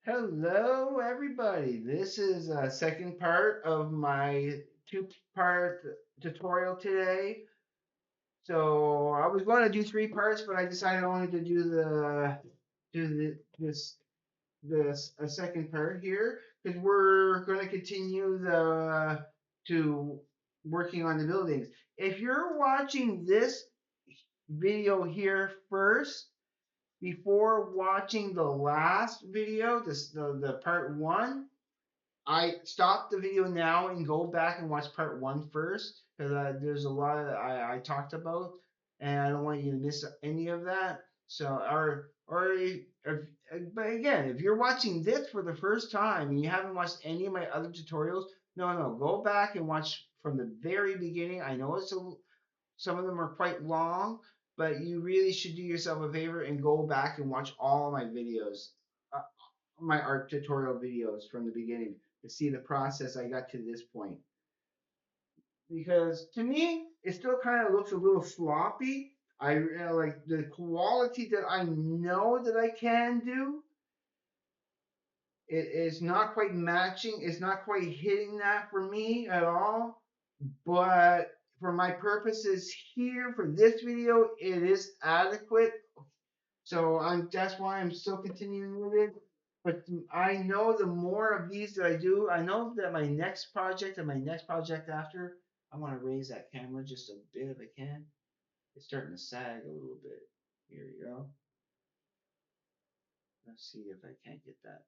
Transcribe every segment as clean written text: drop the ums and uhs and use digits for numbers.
Hello, everybody. This is a second part of my two-part tutorial today. So I was going to do three parts, but I decided I wanted to do this a second part here because we're going to continue the to working on the buildings. If you're watching this video here first, before watching the last video, the part one, I stop the video now and go back and watch part one first because there's a lot that I talked about and I don't want you to miss any of that. So, but again, if you're watching this for the first time and you haven't watched any of my other tutorials, no, go back and watch from the very beginning. I know some of them are quite long, but you really should do yourself a favor and go back and watch all my videos, uh, my art tutorial videos from the beginning to see the process I got to this point. Because to me, it still kind of looks a little sloppy. Like the quality that I know that I can do. It is not quite matching. It's not quite hitting that for me at all. But for my purposes here for this video, it is adequate. So that's why I'm still continuing with it. But I know the more of these that I do, I know that my next project and my next project after, I want to raise that camera just a bit if I can. It's starting to sag a little bit. Here we go. Let's see if I can't get that.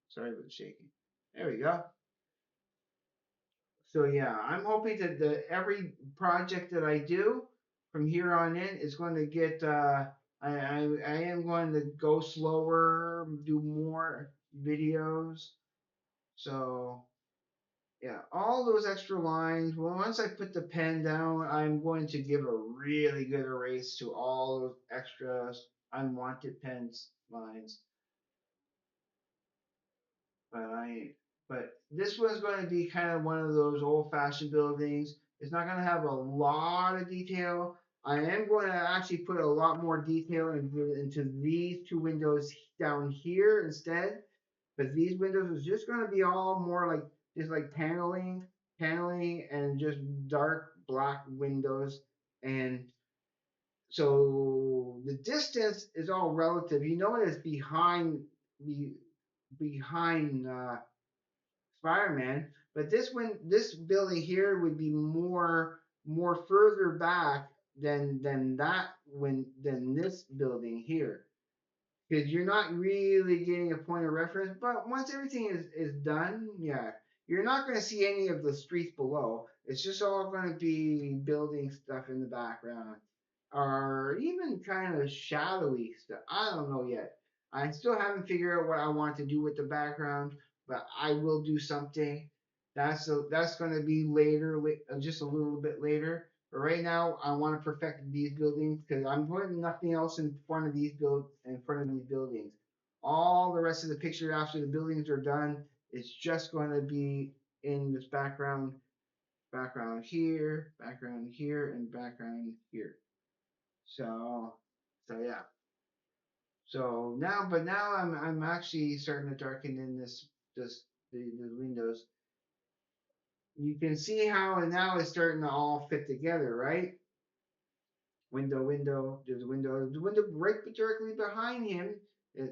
Sorry about the shaking. There we go. So yeah, I'm hoping that every project that I do from here on in is going to get. I am going to go slower, do more videos. So yeah, all those extra lines. Well, once I put the pen down, I'm going to give a really good erase to all those extra unwanted pens lines. But this was going to be kind of one of those old-fashioned buildings. It's not going to have a lot of detail. I am going to actually put a lot more detail into these two windows down here instead. But these windows is just going to be all more like just like paneling, and just dark black windows. And so the distance is all relative. You know it is behind Spider-Man, but this building here would be more further back than this building here because you're not really getting a point of reference. But once everything is done, yeah, you're not going to see any of the streets below. It's just all going to be building stuff in the background, or even kind of shadowy stuff. I don't know yet. I still haven't figured out what I want to do with the background, but I will do something. That's going to be later, just a little bit later. But right now, I want to perfect these buildings because I'm putting nothing else in front of these buildings. All the rest of the picture after the buildings are done is just going to be in this background here, and background here. So, so yeah. But now I'm actually starting to darken in the windows. You can see how now it's starting to all fit together, right? Window. There's a window. The window right directly behind him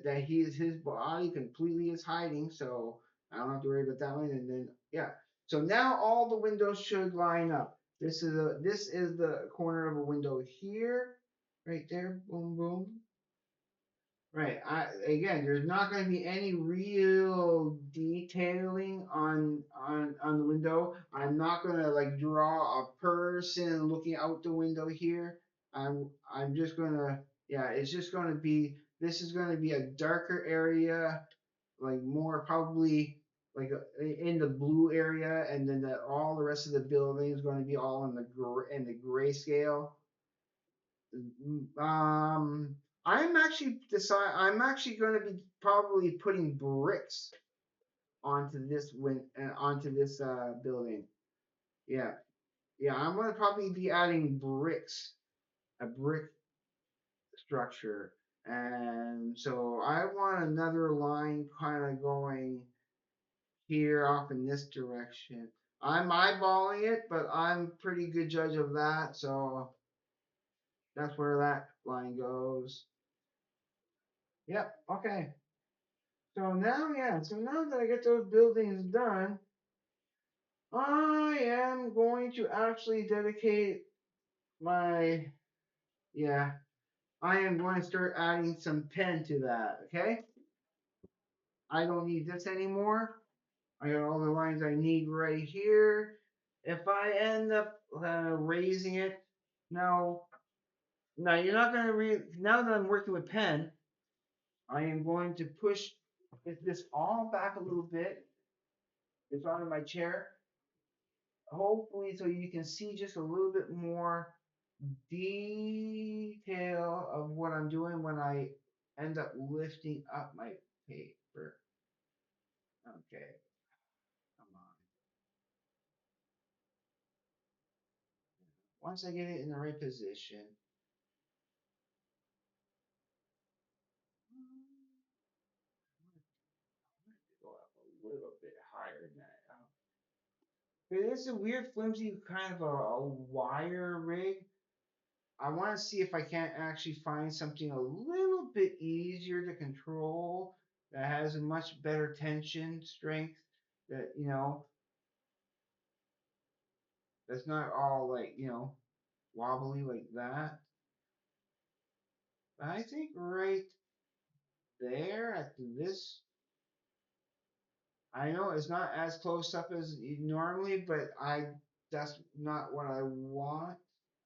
that his body completely is hiding. So I don't have to worry about that one. And then yeah. So now all the windows should line up. This is the corner of a window here, right there. Boom boom. Right. Again, there's not going to be any real detailing on the window. I'm not going to like draw a person looking out the window here. I'm just going to yeah, it's just going to be this is going to be a darker area, like more probably like in the blue area, and then all the rest of the building is going to be all in the grayscale. Um, I'm actually going to be probably putting bricks onto this building. Yeah, yeah, I'm going to probably be adding bricks, a brick structure, And so I want another line kind of going here off in this direction. I'm eyeballing it, but I'm pretty good judge of that. So that's where that line goes. Yep. Okay. So now, yeah. So now that I get those buildings done, I am going to actually dedicate my, yeah, I am going to start adding some pen to that. Okay. I don't need this anymore. I got all the lines I need right here. If I end up raising it, now, now you're not going to now that I'm working with pen, I am going to push this all back a little bit. It's onto my chair. Hopefully, so you can see just a little bit more detail of what I'm doing when I end up lifting up my paper. Okay, come on. Once I get it in the right position, go up a little bit higher than that. It's a weird, flimsy kind of a wire rig. I want to see if I can't actually find something a little bit easier to control that has a much better tension strength. That that's not all like wobbly like that. But I think right there at this, I know it's not as close up as normally, but that's not what I want.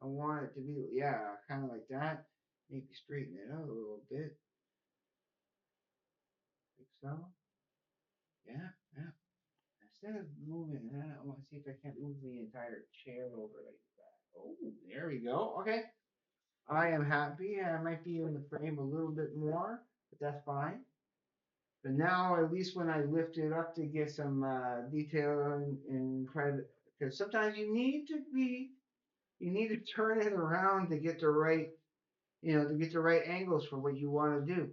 I want it to be, yeah, kind of like that. Maybe straighten it out a little bit. Like so. Yeah, yeah. Instead of moving that, I want to see if I can't move the entire chair over like that. Oh, there we go. Okay. I am happy. I might be in the frame a little bit more, but that's fine. But now, at least when I lift it up to get some detail and try to, because sometimes you need to turn it around to get the right, to get the right angles for what you want to do.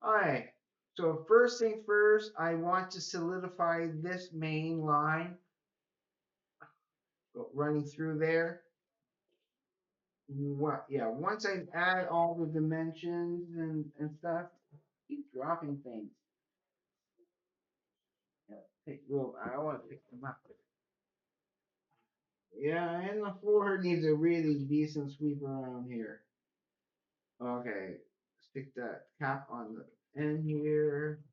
All right. So first thing first, I want to solidify this main line running through there. What? Yeah. Once I add all the dimensions and stuff, keep dropping things. Yeah. Well, I want to pick them up. Yeah, and the floor needs a really decent sweep around here. Okay, stick that cap on the end here.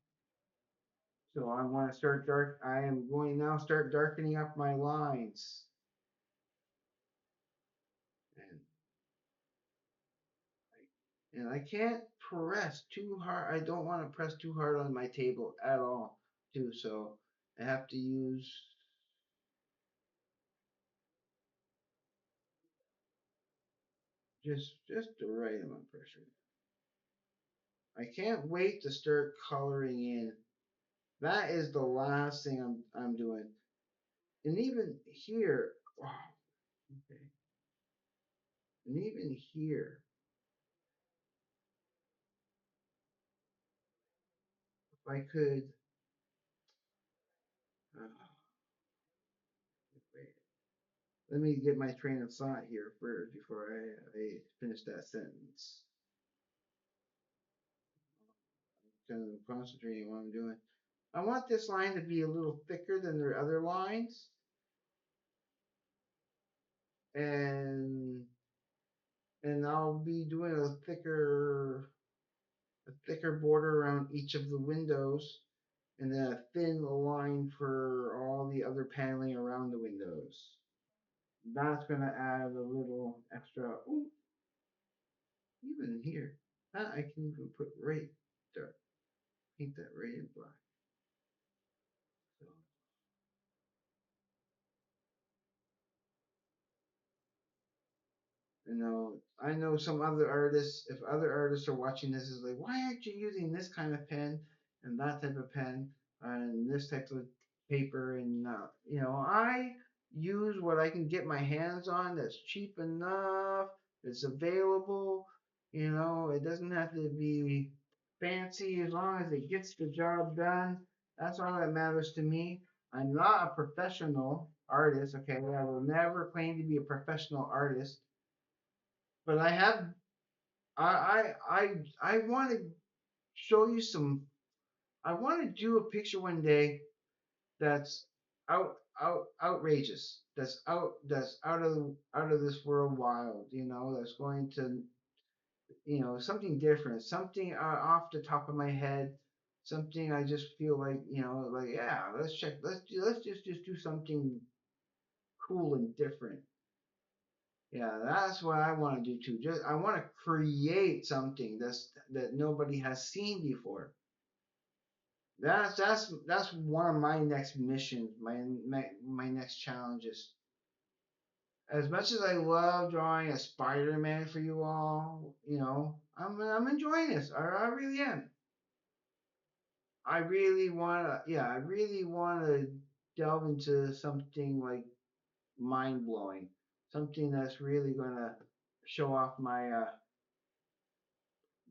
So I want to start dark. I am going now start darkening up my lines. And I can't press too hard. I don't want to press too hard on my table at all, too. So I have to use just the right amount of pressure. I can't wait to start coloring in. That is the last thing I'm doing. And even here, wow, okay. And even here, if I could, uh, wait, let me get my train of thought here first before I finish that sentence. Kind of concentrating on what I'm doing. I want this line to be a little thicker than the other lines, and I'll be doing a thicker border around each of the windows, and then a thin line for all the other paneling around the windows. That's gonna add a little extra. Ooh, even here, that I can even put right there. Paint that right in black. So I know some other artists. If other artists are watching this, is like, why aren't you using this kind of pen and that type of pen and this type of paper? And I use what I can get my hands on that's cheap enough, that's available. You know, it doesn't have to be fancy as long as it gets the job done. That's all that matters to me. I'm not a professional artist, okay? I will never claim to be a professional artist, but I have I want to show you some I want to do a picture one day that's outrageous. That's out of this world wild, you know, that's going to, you know, something different, something off the top of my head, something I just feel like, you know, like yeah, let's just do something cool and different. Yeah, that's what I want to do too. Just I want to create something that nobody has seen before. That's one of my next missions, my next challenges. As much as I love drawing a Spider-Man for you all, you know, I'm enjoying this. I really am. I really wanna, yeah, I really wanna delve into something like mind blowing, something that's really gonna show off my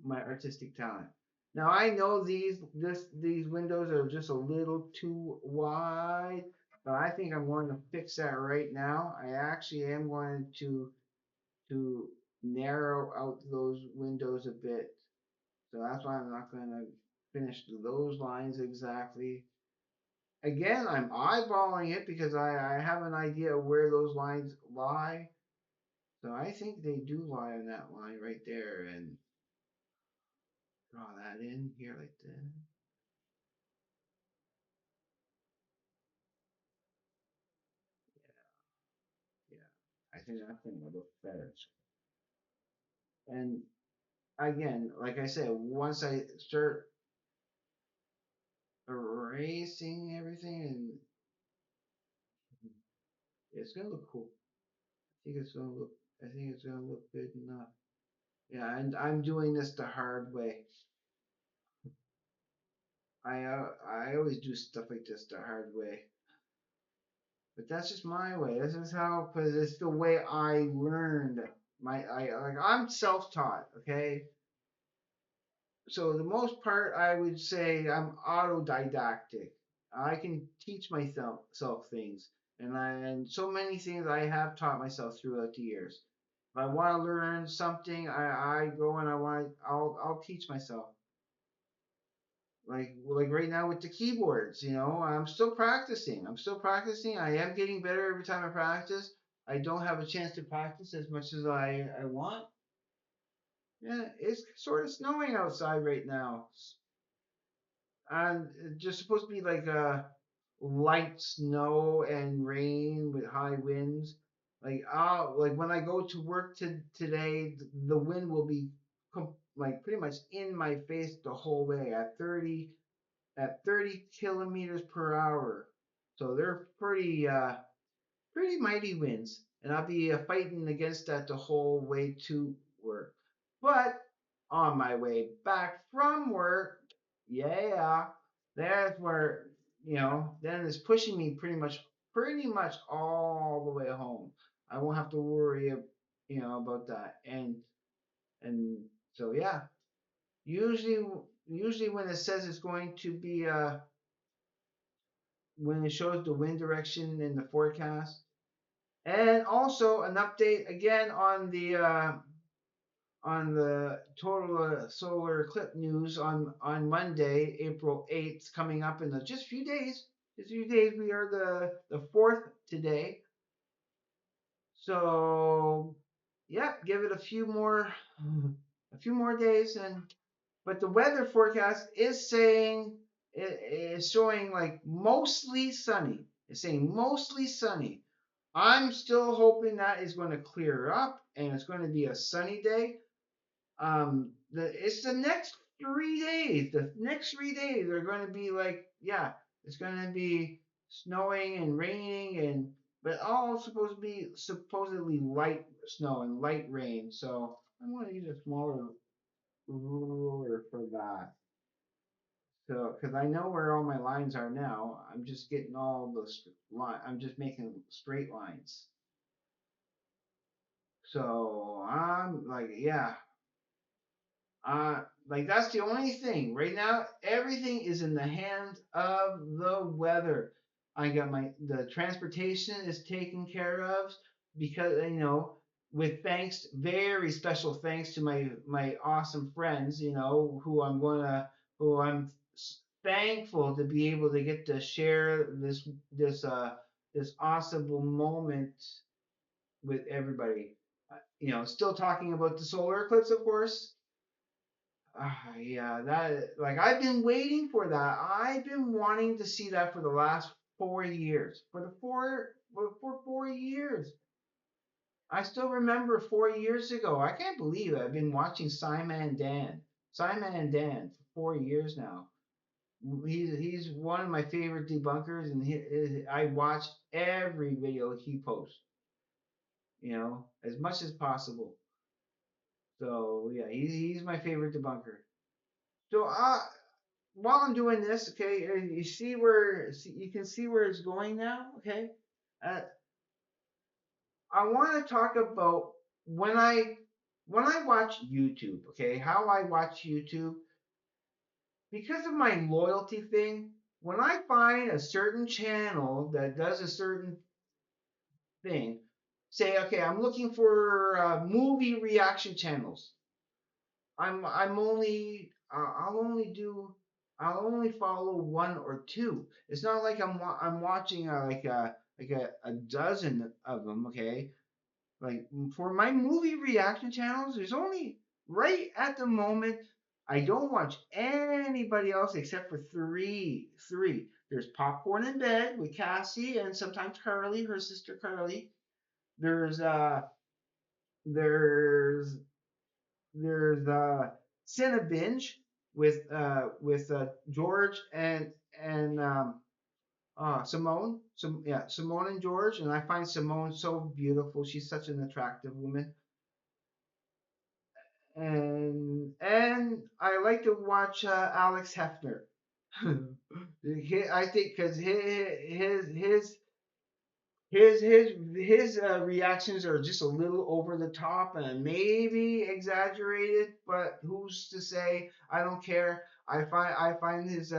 artistic talent. Now I know these windows are just a little too wide, but I think I'm going to fix that right now. I actually am going to narrow out those windows a bit. So that's why I'm not going to finish those lines exactly. Again, I'm eyeballing it because I have an idea of where those lines lie. So I think they do lie on that line right there, and draw that in here like this. Yeah, I think that's going to look better. And again, like I said, once I start erasing everything, and it's going to look cool. I think it's going to look. I think it's going to look good enough. Yeah, and I'm doing this the hard way. I always do stuff like this the hard way. But that's just my way. This is how, because it's the way I learned. I'm self-taught, okay? So the most part, I would say I'm autodidactic. I can teach myself things, and so many things I have taught myself throughout the years. If I want to learn something, I go and I'll teach myself. Like right now with the keyboards, you know, I'm still practicing. I'm still practicing. I am getting better every time I practice. I don't have a chance to practice as much as I want. Yeah, it's sort of snowing outside right now. And it's just supposed to be like light snow and rain with high winds. Like when I go to work today, the wind will be like pretty much in my face the whole way at 30 kilometers per hour. So they're pretty mighty winds, and I'll be fighting against that the whole way to work. But on my way back from work, yeah, that's where, you know, then it's pushing me pretty much all the way home. I won't have to worry, you know, about that. And so yeah, usually usually when it says it's going to be when it shows the wind direction in the forecast. And also an update again on the total solar eclipse news on Monday, April 8th, coming up in just a few days. Just a few days. We are the 4th today. So, yeah, give it a few more days, and but the weather forecast is saying it is showing like mostly sunny. It's saying mostly sunny. I'm still hoping that is going to clear up and it's going to be a sunny day. It's the next 3 days. The next 3 days are going to be like, yeah, it's going to be snowing and raining, and but all supposed to be supposedly light snow and light rain. So I'm going to use a smaller ruler for that. So, because I know where all my lines are now, I'm just getting all the line. I'm just making straight lines. So I'm like, yeah. Like that's the only thing right now. Everything is in the hands of the weather. I got the transportation is taken care of because with thanks, very special thanks to my awesome friends, who I'm thankful to be able to get to share this awesome moment with everybody. Still talking about the solar eclipse, of course. Yeah, that like I've been waiting for that. I've been wanting to see that for the last 4 years. For 4 years. I still remember 4 years ago. I can't believe it. I've been watching Simon and Dan. Simon and Dan for 4 years now. He's one of my favorite debunkers, and I watch every video he posts. As much as possible. So yeah, he's my favorite debunker. So while I'm doing this, okay, you can see where it's going now, okay. Uh, I want to talk about when I when I watch YouTube, okay, how I watch YouTube because of my loyalty thing. When I find a certain channel that does a certain thing, say, okay, I'm looking for movie reaction channels. I'll only follow one or two. It's not like I'm watching a dozen of them. Okay, like for my movie reaction channels, there's only right at the moment. I don't watch anybody else except for three. There's Popcorn in Bed with Cassie and sometimes Carly, her sister Carly. There's uh there's there's Cinebinge with George and Simone. Yeah, Simone and George, and I find Simone so beautiful. She's such an attractive woman, and I like to watch Alex Hefner. I think because his reactions are just a little over the top and maybe exaggerated, but who's to say? I don't care. I find his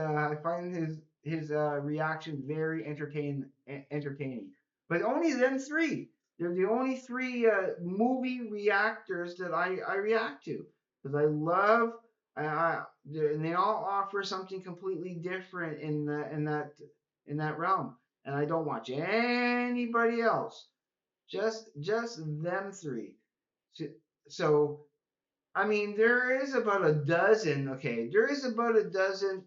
reaction very entertaining. But only them three. They're the only three movie reactors that I react to because I love. And they all offer something completely different in that realm, and I don't watch anybody else. Just them three. So, so I mean, there is about a dozen. Okay, there is about a dozen.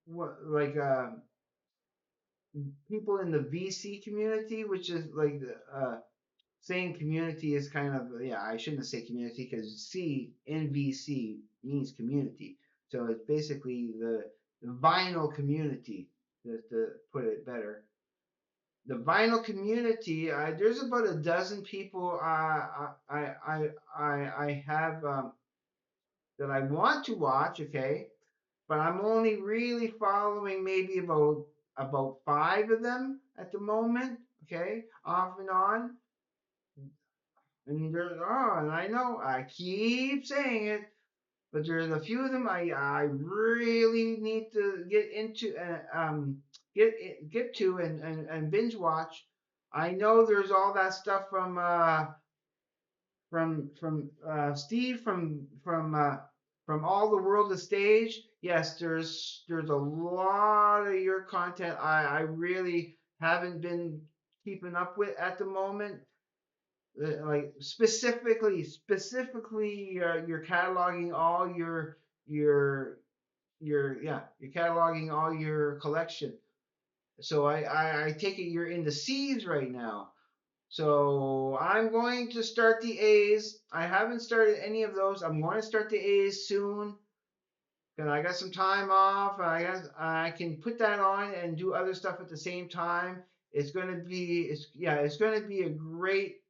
What like people in the VC community, which is like the saying community is kind of yeah. I shouldn't say community because C in VC means community. So it's basically the vinyl community, to put it better. The vinyl community, there's about a dozen people I have that I want to watch, okay, but I'm only really following maybe about five of them at the moment, okay, off and on. And I know I keep saying it, but there's a few of them I really need to get into get to and binge watch. I know there's all that stuff from Steve from All the World the Stage. Yes, there's a lot of your content I really haven't been keeping up with at the moment. Like specifically, you're cataloging all you're cataloging all your collection. So I take it you're in the C's right now. So I'm going to start the A's. I haven't started any of those. I'm going to start the A's soon because I got some time off. I can put that on and do other stuff at the same time. It's going to be a great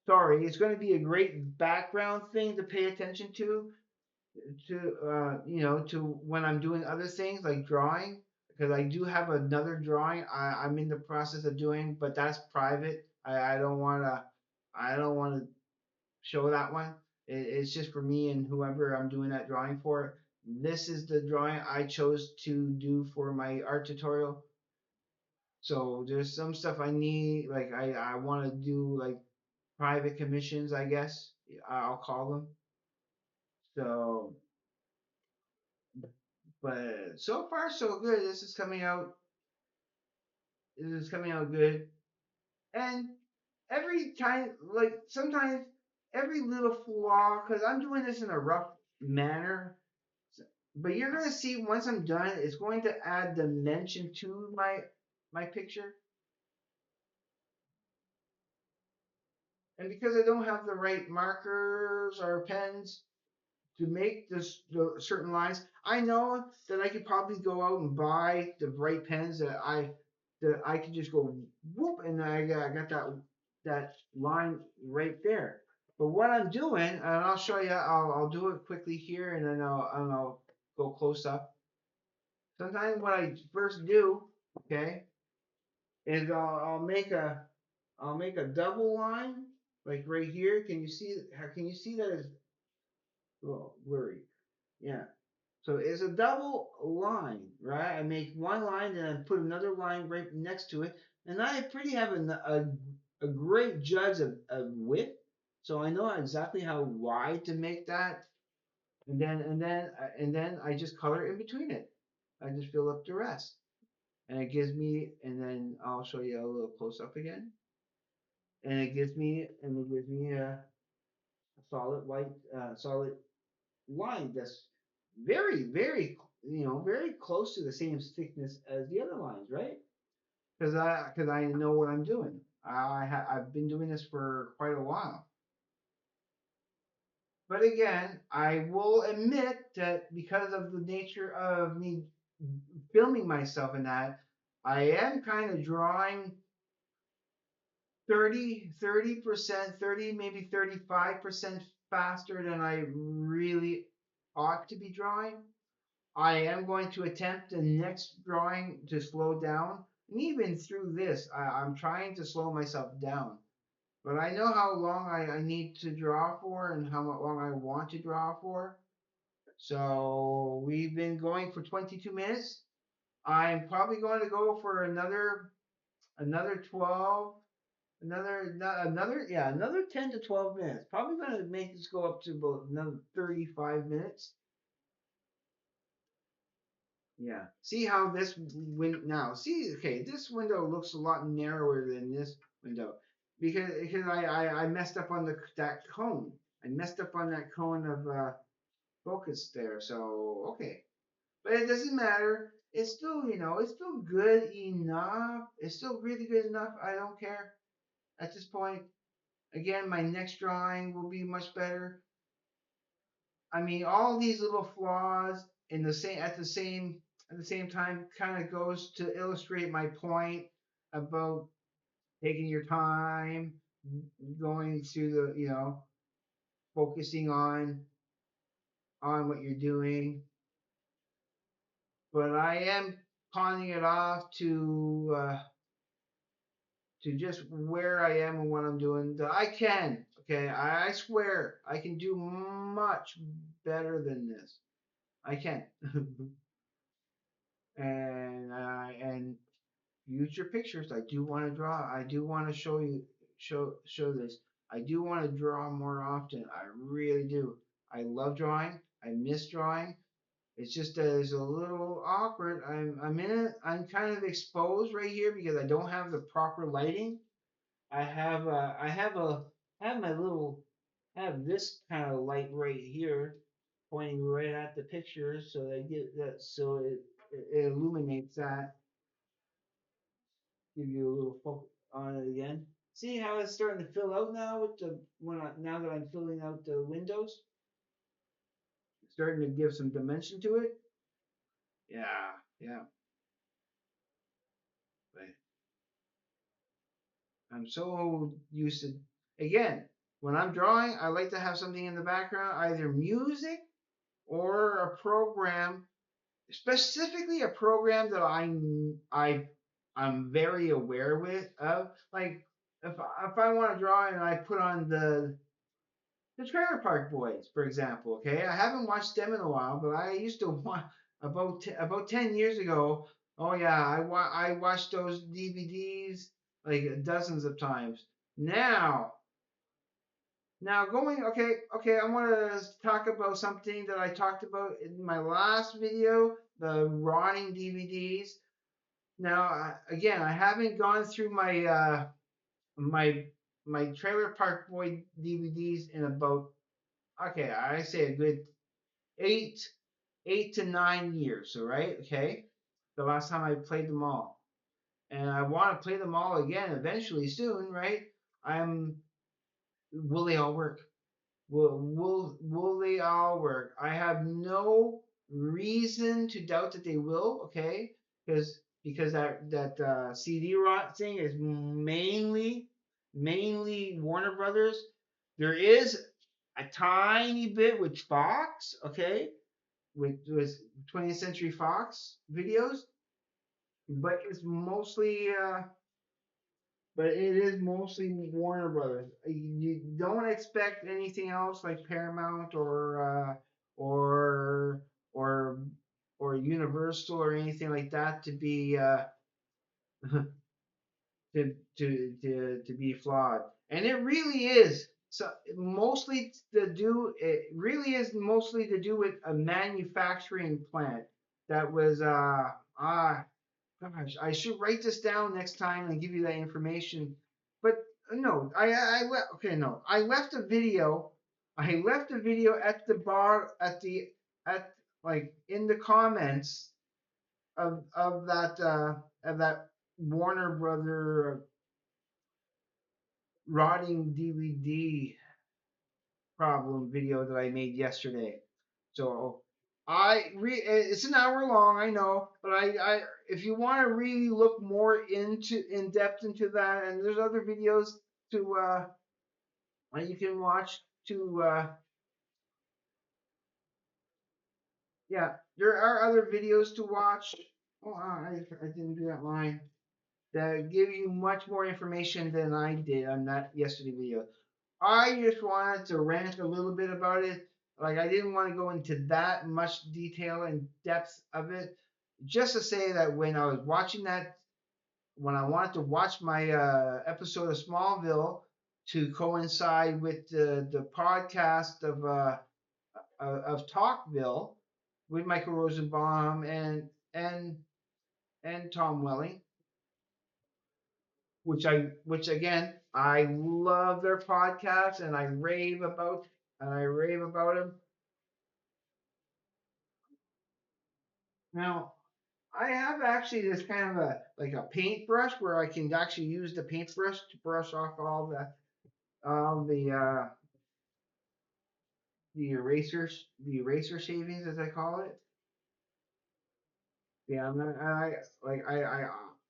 it's going to be a great background thing to pay attention to when I'm doing other things like drawing, because I do have another drawing I'm in the process of doing, but that's private. I don't want to show that one. It's just for me and whoever I'm doing that drawing for. This is the drawing I chose to do for my art tutorial. So there's some stuff I need, like I want to do like private commissions, I guess I'll call them. So, but so far so good. This is coming out. This is coming out good. And every time, like sometimes every little flaw, because I'm doing this in a rough manner, but you're gonna see once I'm done, it's going to add dimension to my picture. And because I don't have the right markers or pens to make the certain lines, I know that I could probably go out and buy the right pens that I could just go whoop and I got that line right there. But what I'm doing, and I'll show you, I'll do it quickly here, and then I'll go close up. Sometimes what I first do, okay, is I'll make a double line like right here. Can you see? How can you see that? It's well blurry. Yeah. So it's a double line, right? I make one line and then put another line right next to it, and I pretty have a great judge of width, so I know exactly how wide to make that, and then I just color in between it. I just fill up the rest, and it gives me, and then I'll show you a little close up again, and it gives me a solid white, solid line that's very, very close to the same thickness as the other lines, right? Because I know what I'm doing. I've been doing this for quite a while. But again, I will admit that because of the nature of me filming myself in that, I am kind of drawing 30%, 30, maybe 35% faster than I really ought to be drawing. I am going to attempt the next drawing to slow down. And even through this, I'm trying to slow myself down. But I know how long I need to draw for and how long I want to draw for. So we've been going for 22 minutes. I'm probably going to go for another 12, another 10 to 12 minutes. Probably going to make this go up to about another 35 minutes. Yeah. See how this now. See, okay, this window looks a lot narrower than this window because I messed up on that cone. I messed up on that cone of focus there. So okay, but it doesn't matter. It's still it's still good enough. It's still really good enough. I don't care at this point. Again, my next drawing will be much better. I mean, all these little flaws in the same at the same time kind of goes to illustrate my point about taking your time, going through the focusing on what you're doing. But I am pawning it off to just where I am and what I'm doing. I can, okay, I swear I can do much better than this. I can. And future pictures. I do want to draw. I do want to show this. I do want to draw more often. I really do. I love drawing. I miss drawing. It's just that it's a little awkward. I'm in it. I'm kind of exposed right here because I don't have the proper lighting. I have my little I have this kind of light right here pointing right at the picture so that get that so it illuminates that, give you a little focus on it again. See how it's starting to fill out now with now that I'm filling out the windows, it's starting to give some dimension to it. Yeah, yeah. But I'm so used to again when I'm drawing, I like to have something in the background, either music or a program, specifically a program that I'm very aware with of. Like if I want to draw and I put on the Trailer Park Boys, for example. Okay, I haven't watched them in a while, but I used to watch about 10 years ago. Oh yeah, I watched those DVDs like dozens of times. Now, now going okay. I want to talk about something that I talked about in my last video, the rotting DVDs. Now, again, I haven't gone through my my Trailer Park Boy DVDs in about okay, I say a good eight 8 to 9 years. All right, okay. The last time I played them all, and I want to play them all again eventually soon, right? I'm will they all work? Will they all work? I have no reason to doubt that they will. Okay, because that CD rot thing is mainly Warner Brothers. There is a tiny bit with Fox. Okay, with 20th Century Fox videos, but it's mostly but it is mostly Warner Brothers. You don't expect anything else like Paramount or or or Universal or anything like that to be to be flawed. And it really is. So mostly to do it really is mostly to do with a manufacturing plant that was gosh, I should write this down next time and give you that information. But no, I left. Okay, no, I left a video. I left a video at the bar at like in the comments of that Warner Brother rotting DVD problem video that I made yesterday. So it's an hour long, I know, but I if you want to really look more into in depth into that, and there's other videos to you can watch to yeah, there are other videos to watch. Oh, I didn't do that line that give you much more information than I did on that yesterday video. I just wanted to rant a little bit about it. Like I didn't want to go into that much detail and depth of it. Just to say that when I was watching that, when I wanted to watch my episode of Smallville to coincide with the podcast of Talkville with Michael Rosenbaum and Tom Welling, which again I love their podcast and I rave about them. Now I have actually this kind of a like a paintbrush where I can actually use the paintbrush to brush off all the eraser shavings as I call it. Yeah,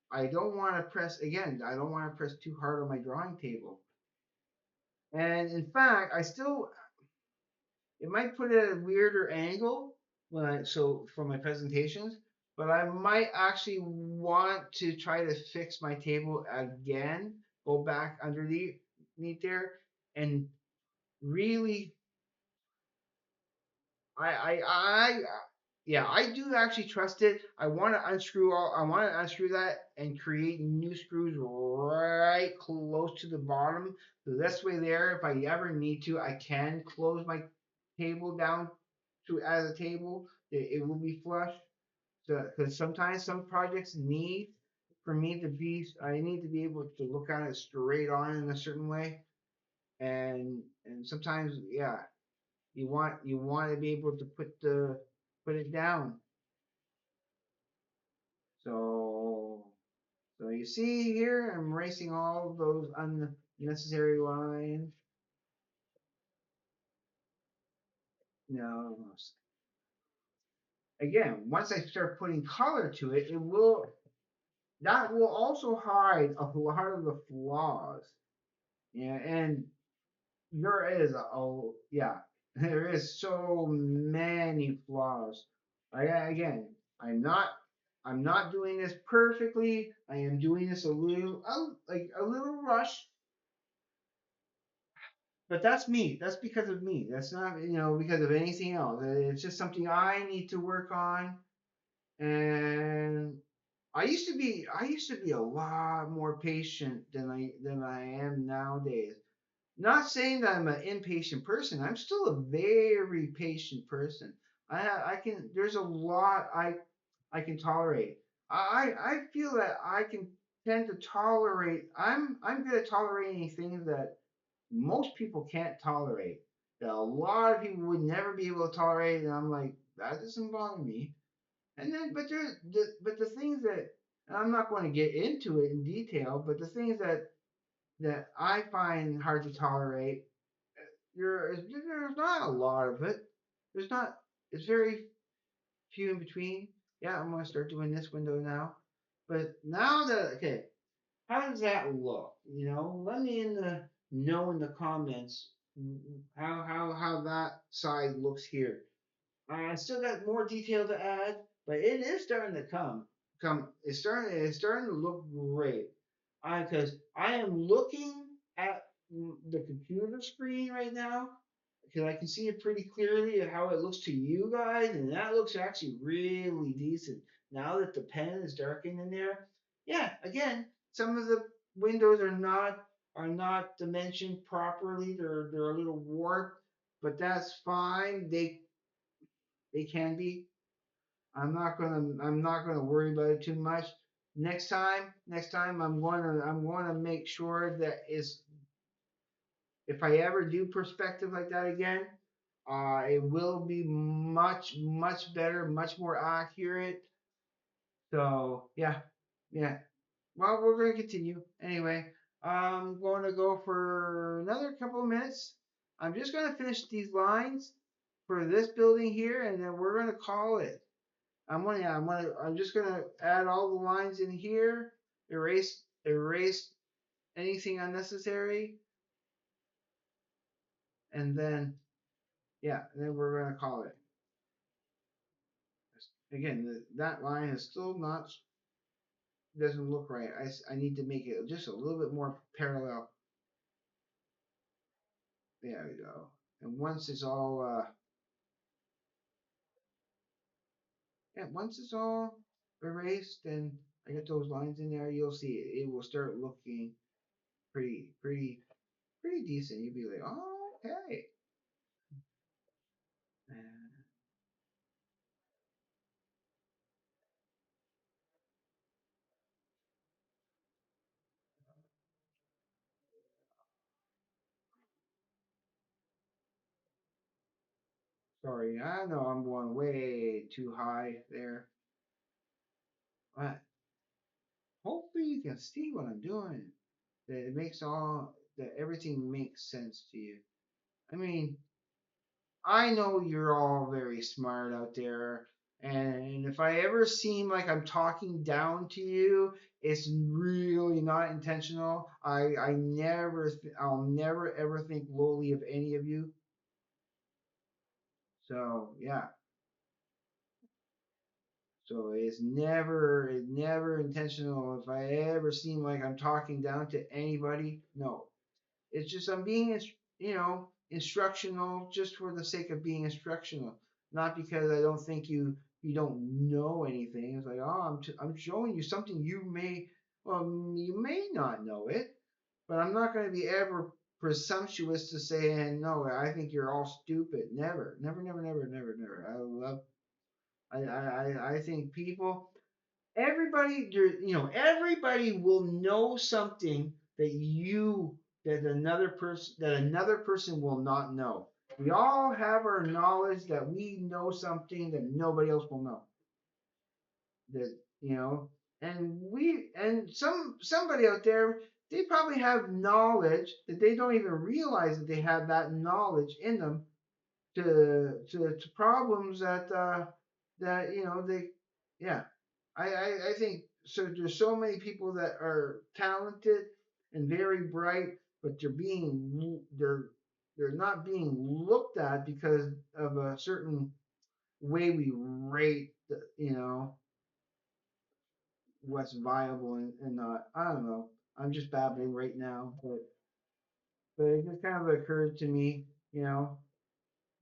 I don't want to press again. I don't want to press too hard on my drawing table. And in fact, I still it might put it at a weirder angle when I so for my presentations, but I might actually want to try to fix my table again, go back underneath there, and really I yeah, I do actually trust it. I want to unscrew that and create new screws right close to the bottom. So this way there, if I ever need to, I can close my table down to as a table. It will be flush. So, because sometimes some projects need for me to be, I need to be able to look at it straight on in a certain way. And sometimes, yeah, you want to be able to put it down. So so you see here, I'm erasing all those unnecessary lines. No, again, once I start putting color to it, that will also hide a lot of the flaws. Yeah, and there is yeah, there is so many flaws. Again, I'm not I'm not doing this perfectly. I am doing this a little like a little rush. but that's me. That's because of me. That's not, because of anything else. It's just something I need to work on. And I used to be a lot more patient than I am nowadays. Not saying that I'm an impatient person. I'm still a very patient person. There's a lot I can tolerate. I feel that I can tend to tolerate. I'm good at tolerating things that most people can't tolerate. That a lot of people would never be able to tolerate, and I'm like, that doesn't bother me. And then, but the things that, and I'm not going to get into it in detail, but the things that I find hard to tolerate, there's not a lot of it. There's not. It's very few in between. Yeah, I'm gonna start doing this window now. But now that okay, how does that look? Let me know in the comments how that side looks here. I still got more detail to add, but it is starting to come. It's starting to look great. Because I am looking at the computer screen right now because I can see it pretty clearly at how it looks to you guys, and that looks actually really decent. Now that the pen is darkened in there, yeah. Again, some of the windows are not dimensioned properly. They're a little warped, but that's fine. They can be. I'm not gonna worry about it too much. Next time I'm gonna make sure that is if I ever do perspective like that again, it will be much much better, much more accurate. So yeah, yeah. Well, we're gonna continue anyway. I'm going to go for another couple of minutes. I'm just gonna finish these lines for this building here, and then we're gonna call it. I'm just gonna add all the lines in here, erase anything unnecessary, and then yeah, and then we're gonna call it. Again, that line is still not doesn't look right. I need to make it just a little bit more parallel. There we go. And once it's all erased and I get those lines in there, you'll see it. It will start looking pretty decent. You'll be like, oh, okay. Uh, Sorry, I know I'm going way too high there, but hopefully you can see what I'm doing. That everything makes sense to you. I mean, I know you're all very smart out there, and if I ever seem like I'm talking down to you, it's really not intentional. I'll never ever think lowly of any of you. So yeah, so it's never intentional. If I ever seem like I'm talking down to anybody, no, it's just I'm being, instructional just for the sake of being instructional, not because I don't think you don't know anything. It's like, oh, I'm showing you something you may not know it, but I'm not going to be ever presumptuous to say, and no, I think you're all stupid. Never, never, never, never, never, never. I think everybody will know something that another person will not know. We all have our knowledge that we know something that nobody else will know. That you know, and somebody out there, they probably have knowledge that they don't even realize that they have that knowledge in them to problems that they yeah I think so. There's so many people that are talented and very bright, but they're not being looked at because of a certain way we rate what's viable and not. I don't know. I'm just babbling right now, but But it just kind of occurred to me, you know,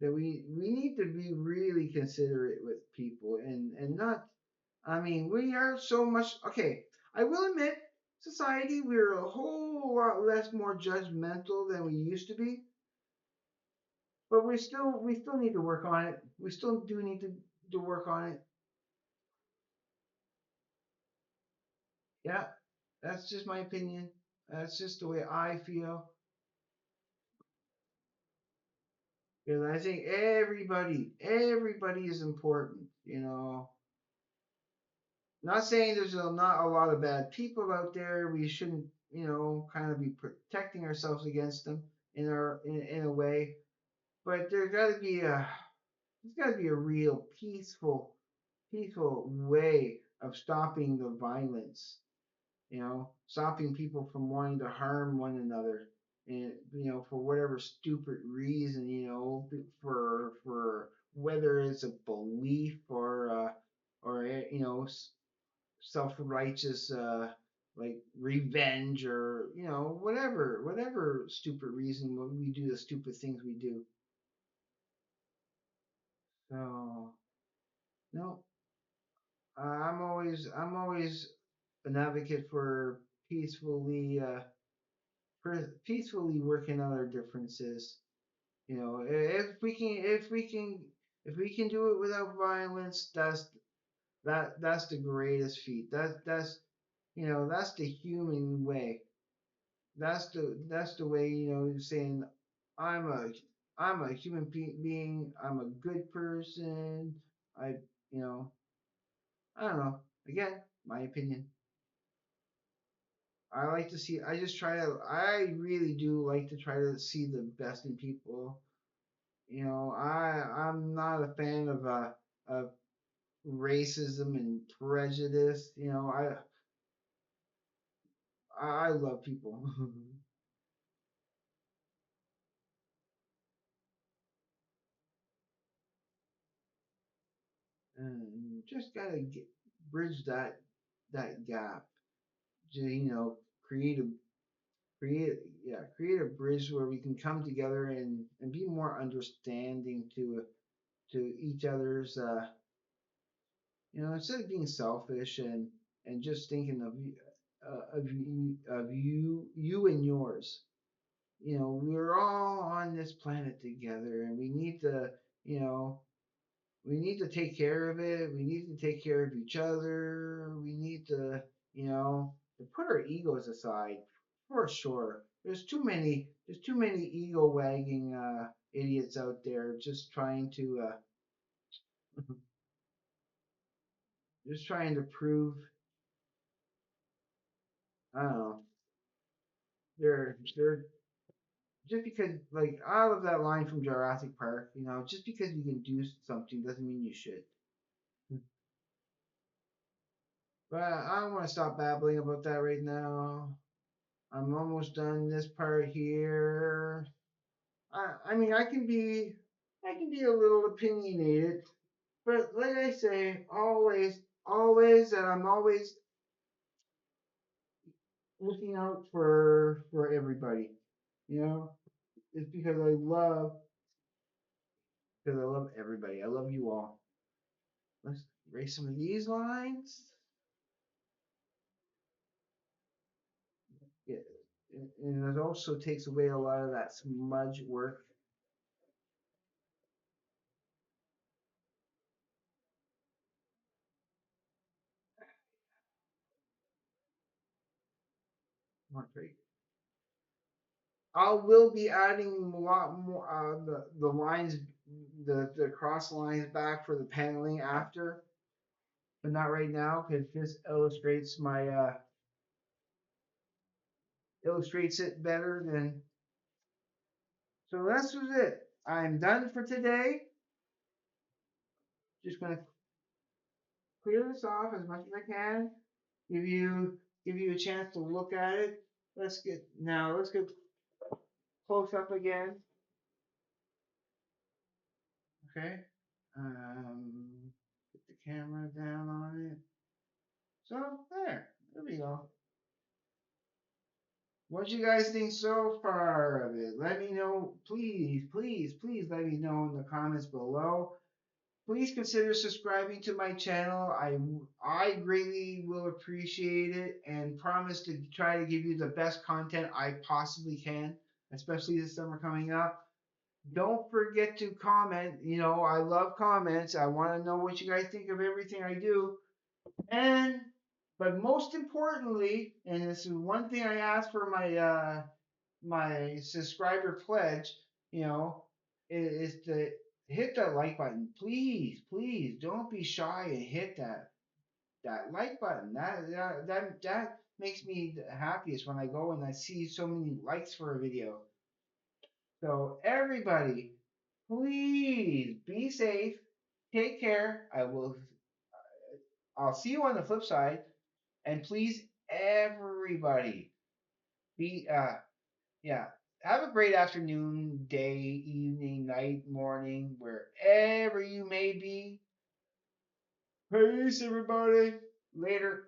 that we need to be really considerate with people and not. I mean, we are so much okay. I will admit, society we're a whole lot less more judgmental than we used to be, but we still need to work on it. We still do need to work on it. Yeah, that's just my opinion. That's just the way I feel. Because I think everybody is important. Not saying there's not a lot of bad people out there. We shouldn't, kind of be protecting ourselves against them in a way. But there's got to be a real peaceful way of stopping the violence. Stopping people from wanting to harm one another, and for whatever stupid reason, for whether it's a belief or self-righteous like revenge or whatever stupid reason when we do the stupid things we do. So no, I'm always an advocate for peacefully working out our differences. If we can do it without violence, that's the greatest feat. That's the human way. That's the way, saying I'm a I'm a human being. I'm a good person. I you know I don't know. Again, my opinion. I like to see. I just try to. I really do like to try to see the best in people. I'm not a fan of racism and prejudice. I love people. And you just gotta bridge that gap. Create a create a bridge where we can come together and be more understanding to each other's. Instead of being selfish and just thinking of you and yours. We're all on this planet together, and you know, we need to take care of it. We need to take care of each other. We need to put our egos aside for sure. There's too many ego wagging idiots out there just trying to prove. I don't know. They're just because, like, I love that line from Jurassic Park. Just because you can do something doesn't mean you should. But I don't want to stop babbling about that right now. I'm almost done this part here. I mean, I can be a little opinionated, but like I say, always that I'm always looking out for everybody. You know, it's because I love everybody. I love you all. Let's erase some of these lines. Yeah, and it also takes away a lot of that smudge work. Okay. I will be adding a lot more the lines, the cross lines back for the paneling after, but not right now because this illustrates it better than. So that's was it. I'm done for today. Just gonna clear this off as much as I can. Give you give you a chance to look at it. Let's get close up again. Okay. Put the camera down on it. So there we go. What you guys think so far of it? Let me know, please, please, please let me know in the comments below. Please consider subscribing to my channel. I greatly will appreciate it and promise to try to give you the best content I possibly can, especially this summer coming up. Don't forget to comment. You know, I love comments. I want to know what you guys think of everything I do. And but most importantly, and this is one thing I ask for my subscriber pledge, you know, is to hit that like button. Please, please don't be shy and hit that like button. That makes me the happiest when I go and I see so many likes for a video. So everybody, please be safe. Take care. I'll see you on the flip side. And please, everybody, be yeah. Have a great afternoon, day, evening, night, morning, wherever you may be. Peace, everybody. Later.